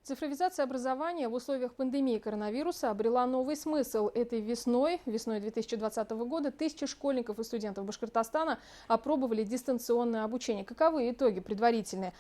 Цифровизация образования в условиях пандемии коронавируса обрела новый смысл. Этой весной 2020 года, тысячи школьников и студентов Башкортостана опробовали дистанционное обучение. Каковы итоги предварительные?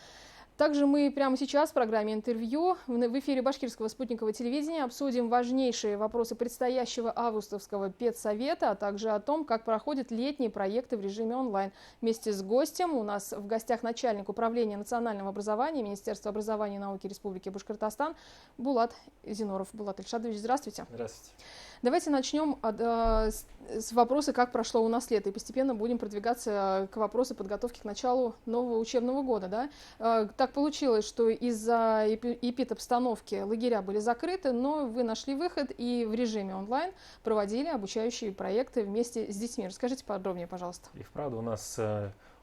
Также мы прямо сейчас в программе «Интервью» в эфире Башкирского спутникового телевидения обсудим важнейшие вопросы предстоящего августовского педсовета, а также о том, как проходят летние проекты в режиме онлайн. Вместе с гостем у нас в гостях начальник управления национального образования Министерства образования и науки Республики Башкортостан Булат Зиноров. Булат Ильшадович, здравствуйте. Здравствуйте. Давайте начнем с вопроса, как прошло у нас лето, и постепенно будем продвигаться к вопросу подготовки к началу нового учебного года. Да? Так получилось, что из-за эпидобстановки лагеря были закрыты, но вы нашли выход и в режиме онлайн проводили обучающие проекты вместе с детьми. Расскажите подробнее, пожалуйста. И вправду у нас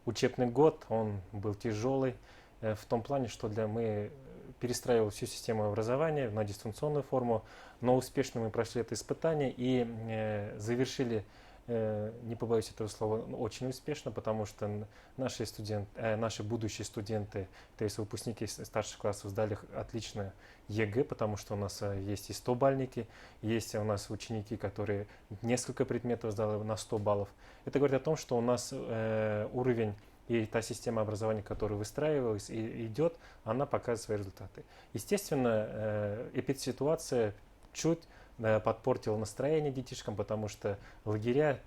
учебный год, он был тяжелый в том плане, что мы перестраивали всю систему образования на дистанционную форму, но успешно мы прошли это испытание и завершили, не побоюсь этого слова, очень успешно, потому что наши будущие студенты, то есть выпускники старших классов, сдали отлично ЕГЭ, потому что у нас есть и 100-бальники, есть у нас ученики, которые несколько предметов сдали на 100 баллов. Это говорит о том, что у нас уровень и та система образования, которая выстраивалась и идет, она показывает свои результаты. Естественно, эпидситуация чуть подпортила настроение детишкам, потому что лагеря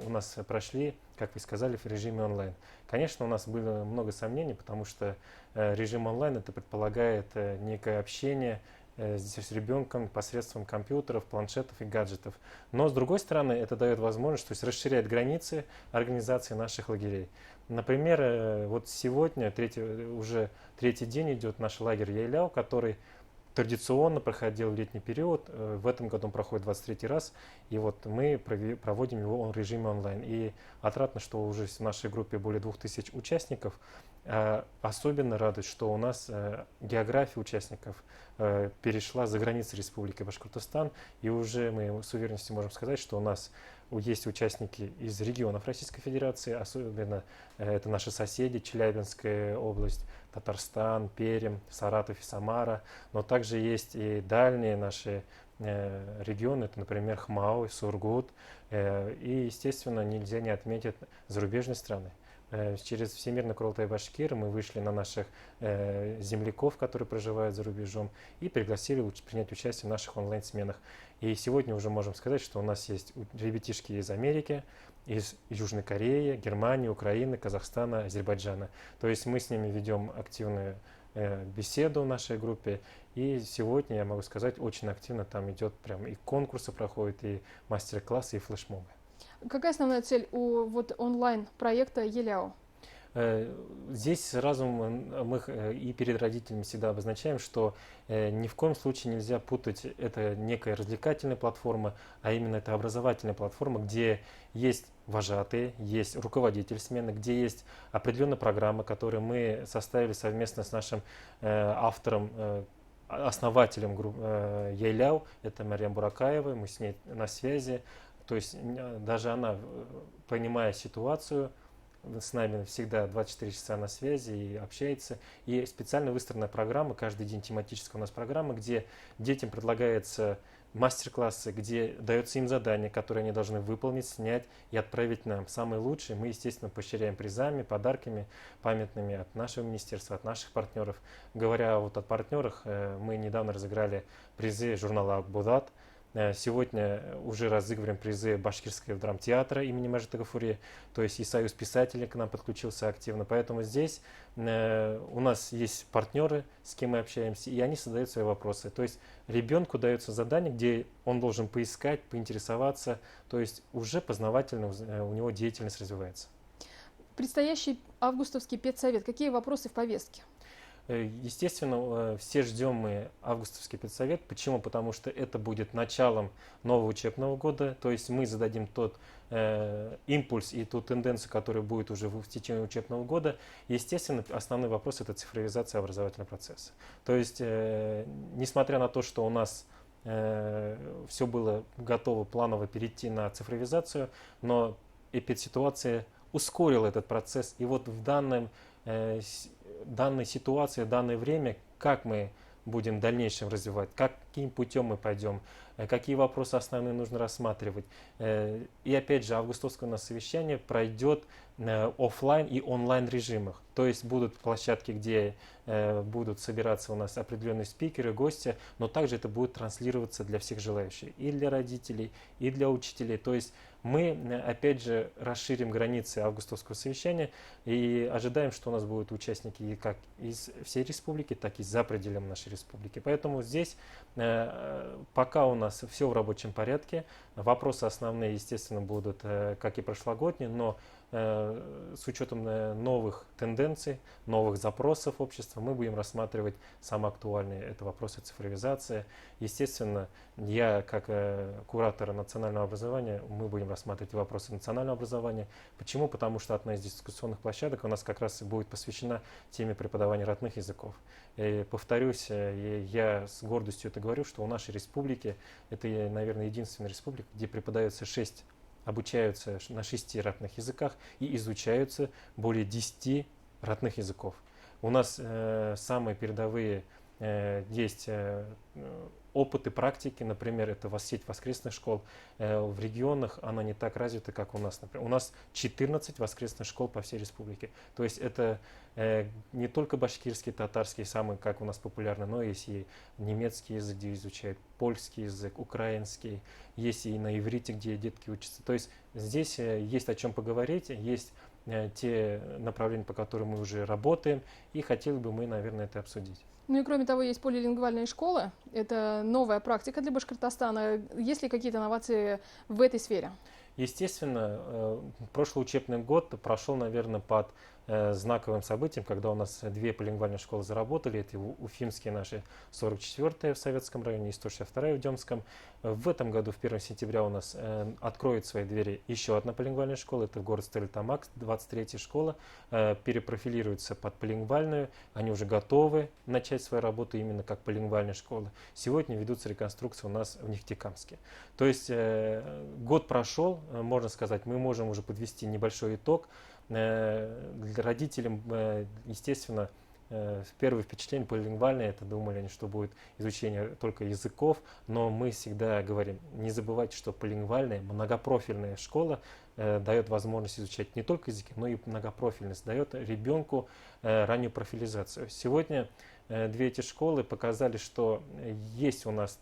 у нас прошли, как вы сказали, в режиме онлайн. Конечно, у нас было много сомнений, потому что режим онлайн это предполагает некое общение с ребенком посредством компьютеров, планшетов и гаджетов. Но с другой стороны, это дает возможность, то есть расширяет границы организации наших лагерей. Например, вот сегодня, уже третий день идет наш лагерь Яйляу, который традиционно проходил в летний период. В этом году он проходит 23 раз. И вот мы проводим его в режиме онлайн. И отрадно, что уже в нашей группе более 2000 участников. Особенно радует, что у нас география участников перешла за границы Республики Башкортостан. И уже мы с уверенностью можем сказать, что у нас есть участники из регионов Российской Федерации, особенно это наши соседи, Челябинская область, Татарстан, Пермь, Саратов и Самара, но также есть и дальние наши регионы, это, например, Хмао, Сургут, и, естественно, нельзя не отметить зарубежные страны. Через Всемирный Курултай Башкир мы вышли на наших земляков, которые проживают за рубежом, и пригласили принять участие в наших онлайн-сменах. И сегодня уже можем сказать, что у нас есть ребятишки из Америки, из Южной Кореи, Германии, Украины, Казахстана, Азербайджана. То есть мы с ними ведем активную беседу в нашей группе. И сегодня, я могу сказать, очень активно там идет прям и конкурсы проходят, и мастер-классы, и флешмобы. Какая основная цель у онлайн-проекта Еляо? Здесь сразу мы и перед родителями всегда обозначаем, что ни в коем случае нельзя путать, это некая развлекательная платформа, а именно это образовательная платформа, где есть вожатые, есть руководитель смены, где есть определенная программа, которую мы составили совместно с нашим автором, основателем Яйляу, это Марьям Буракаева, мы с ней на связи. То есть даже она, понимая ситуацию, с нами всегда 24 часа на связи и общается. И специально выстроена программа, каждый день тематическая у нас программа, где детям предлагается мастер-классы, где дается им задание, которое они должны выполнить, снять и отправить нам. Самые лучшие мы, естественно, поощряем призами, подарками памятными от нашего министерства, от наших партнеров. Говоря вот о партнерах, мы недавно разыграли призы журнала «Акбудат». Сегодня уже разыгрываем призы Башкирского драмтеатра имени Мажита Гафури, то есть и Союз писателей к нам подключился активно. Поэтому здесь у нас есть партнеры, с кем мы общаемся, и они задают свои вопросы. То есть ребенку дается задание, где он должен поискать, поинтересоваться, то есть уже познавательно у него деятельность развивается. Предстоящий августовский педсовет. Какие вопросы в повестке? Естественно, все ждем мы августовский педсовет. Почему? Потому что это будет началом нового учебного года. То есть мы зададим тот импульс и ту тенденцию, которая будет уже в течение учебного года. Естественно, основной вопрос – это цифровизация образовательного процесса. То есть, несмотря на то, что у нас все было готово планово перейти на цифровизацию, но эпидситуация ускорила этот процесс. И вот в данной ситуации, в данное время, как мы будем в дальнейшем развивать, каким путем мы пойдем, какие вопросы основные нужно рассматривать. И опять же, августовское у нас совещание пройдет офлайн и онлайн режимах. То есть будут площадки, где будут собираться у нас определенные спикеры, гости, но также это будет транслироваться для всех желающих, и для родителей, и для учителей. То есть мы, опять же, расширим границы августовского совещания и ожидаем, что у нас будут участники и как из всей республики, так и за пределами нашей республики. Поэтому здесь пока у нас все в рабочем порядке. Вопросы основные, естественно, будут, как и прошлогодние, но с учетом новых тенденций, новых запросов общества, мы будем рассматривать самые актуальные. Это вопросы цифровизации. Естественно, я, как куратор национального образования, мы будем рассматривать вопросы национального образования. Почему? Потому что одна из дискуссионных площадок у нас как раз будет посвящена теме преподавания родных языков. И повторюсь, я с гордостью это говорю, что у нашей республики, это, наверное, единственная республика, где обучаются на 6 родных языках и изучаются более 10 родных языков. У нас самые передовые есть опыты, практики, например, это сеть воскресных школ. В регионах она не так развита, как у нас. Например, у нас 14 воскресных школ по всей республике. То есть это не только башкирский, татарский, самый, как у нас популярный, но есть и немецкий язык, где изучают, польский язык, украинский, есть и на иврите, где детки учатся. То есть здесь есть о чем поговорить, есть те направления, по которым мы уже работаем, и хотели бы мы, наверное, это обсудить. Ну и кроме того, есть полилингвальные школы. Это новая практика для Башкортостана. Есть ли какие-то инновации в этой сфере? Естественно, прошлый учебный год прошел, наверное, под знаковым событием, когда у нас 2 полилингвальные школы заработали. Это уфимские наши 44-я в Советском районе и 162-я в Демском. В этом году, в 1 сентября, у нас откроет свои двери еще одна полилингвальная школа. Это город Стерлитамак, 23-я школа. Перепрофилируется под полилингвальную. Они уже готовы начать свою работу именно как полилингвальная школа. Сегодня ведутся реконструкции у нас в Нефтекамске. То есть год прошел, можно сказать, мы можем уже подвести небольшой итог. Для родителям, естественно, первое впечатление полилингвальное, это думали они, что будет изучение только языков, но мы всегда говорим, не забывайте, что полилингвальная, многопрофильная школа дает возможность изучать не только языки, но и многопрофильность, дает ребенку раннюю профилизацию. Сегодня 2 эти школы показали, что есть у нас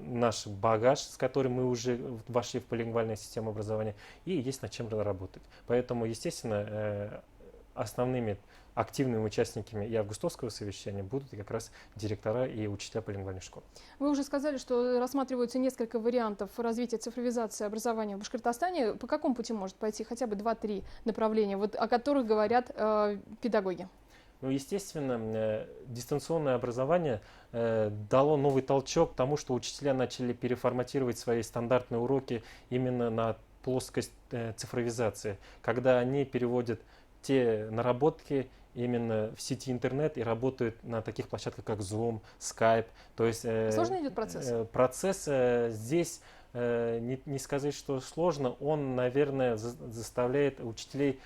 наш багаж, с которым мы уже вошли в полилингвальную систему образования, и есть над чем работать. Поэтому, естественно, основными активными участниками и августовского совещания будут как раз директора и учителя полилингвальных школ. Вы уже сказали, что рассматриваются несколько вариантов развития цифровизации образования в Башкортостане. По какому пути может пойти хотя бы 2-3 направления, вот, о которых говорят педагоги? Ну, естественно, дистанционное образование дало новый толчок к тому, что учителя начали переформатировать свои стандартные уроки именно на плоскость цифровизации, когда они переводят те наработки именно в сети интернет и работают на таких площадках, как Zoom, Skype. То есть, Сложно идет процесс? Процесс здесь, не сказать, что сложно, он, наверное, заставляет учителей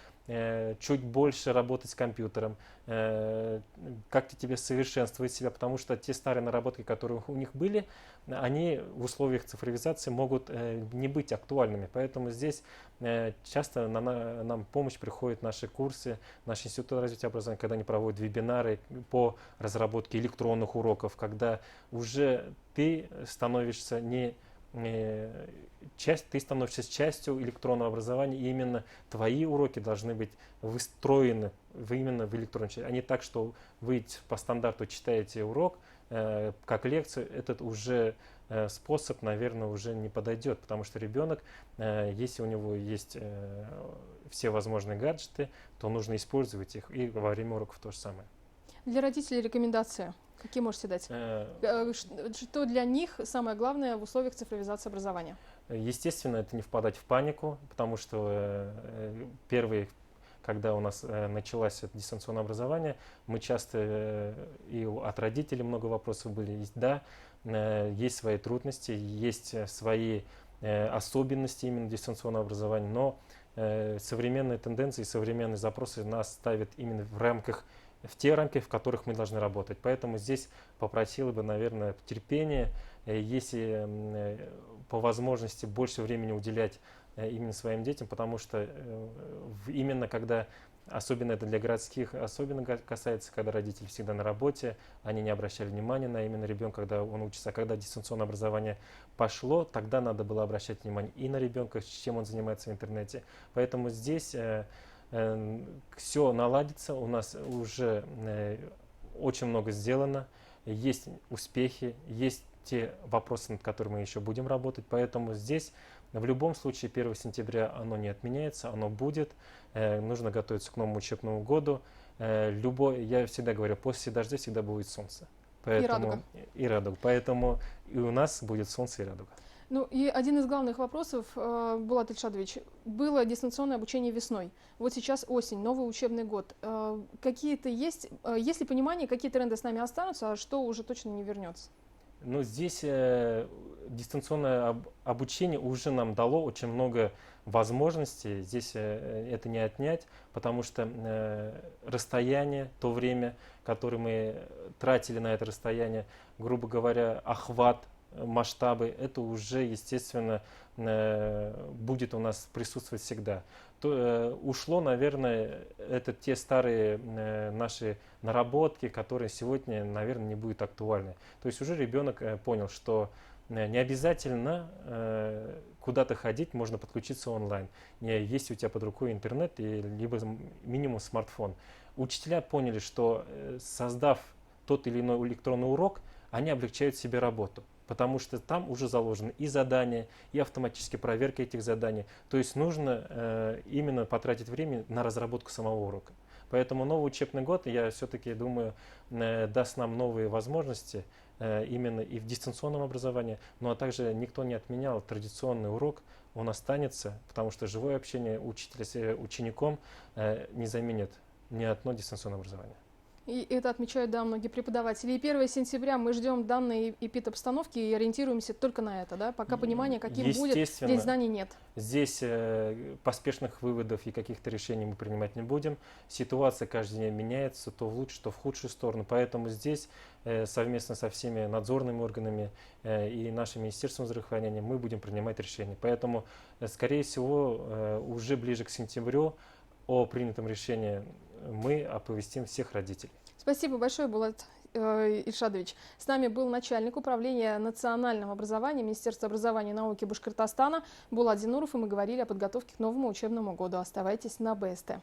чуть больше работать с компьютером, как-то тебе совершенствовать себя, потому что те старые наработки, которые у них были, они в условиях цифровизации могут не быть актуальными. Поэтому здесь часто нам помощь приходят наши курсы, наш институт развития образования, когда они проводят вебинары по разработке электронных уроков, когда уже ты становишься ты становишься частью электронного образования, и именно твои уроки должны быть выстроены именно в электронном части, а не так, что вы по стандарту читаете урок как лекцию. Этот уже способ, наверное, уже не подойдет, потому что ребенок, если у него есть все возможные гаджеты, то нужно использовать их, и во время уроков то же самое. Для родителей рекомендации какие можете дать? Что для них самое главное в условиях цифровизации образования? Естественно, это не впадать в панику, потому что когда у нас началось это дистанционное образование, мы часто и от родителей много вопросов были. Да, есть свои трудности, есть свои особенности именно дистанционного образования, но современные тенденции, современные запросы нас ставят именно в рамках в те рамки, в которых мы должны работать. Поэтому здесь попросил бы, наверное, терпения, если по возможности больше времени уделять именно своим детям, потому что именно когда, особенно это для городских, особенно касается, когда родители всегда на работе, они не обращали внимания на именно ребенка, когда он учится. А когда дистанционное образование пошло, тогда надо было обращать внимание и на ребенка, чем он занимается в интернете. Поэтому здесь все наладится, у нас уже очень много сделано, есть успехи, есть те вопросы, над которыми мы еще будем работать, поэтому здесь в любом случае 1 сентября оно не отменяется, оно будет, нужно готовиться к новому учебному году. Я всегда говорю, после дождя всегда будет солнце. Поэтому, и радуга. Поэтому и у нас будет солнце и радуга. Ну и один из главных вопросов, Булат Ильшадович, было дистанционное обучение весной. Вот сейчас осень, новый учебный год. Какие-то есть ли понимание, какие тренды с нами останутся, а что уже точно не вернется? Ну, здесь дистанционное обучение уже нам дало очень много возможностей. Здесь это не отнять, потому что расстояние, то время, которое мы тратили на это расстояние, грубо говоря, охват, масштабы, это уже, естественно, будет у нас присутствовать всегда. Ушло, наверное, это те старые наши наработки, которые сегодня, наверное, не будут актуальны. То есть уже ребенок понял, что не обязательно куда-то ходить, можно подключиться онлайн. Есть у тебя под рукой интернет, либо минимум смартфон. Учителя поняли, что создав тот или иной электронный урок, они облегчают себе работу, потому что там уже заложены и задания, и автоматические проверки этих заданий. То есть нужно именно потратить время на разработку самого урока. Поэтому новый учебный год, я все-таки думаю, даст нам новые возможности именно и в дистанционном образовании, ну а также никто не отменял традиционный урок, он останется, потому что живое общение учителя с учеником не заменит ни одно дистанционное образование. И это отмечают, да, многие преподаватели. И 1 сентября мы ждем данной эпид-обстановки и ориентируемся только на это, да? Пока понимания, каким будет, день знаний нет. Здесь поспешных выводов и каких-то решений мы принимать не будем. Ситуация каждый день меняется, то в лучшую, то в худшую сторону. Поэтому здесь совместно со всеми надзорными органами и нашим Министерством здравоохранения мы будем принимать решения. Поэтому, скорее всего, уже ближе к сентябрю о принятом решении мы оповестим всех родителей. Спасибо большое, Булат Ильшадович. С нами был начальник управления национального образования Министерства образования и науки Башкортостана Булат Зинуров, и мы говорили о подготовке к новому учебному году. Оставайтесь на БСТ.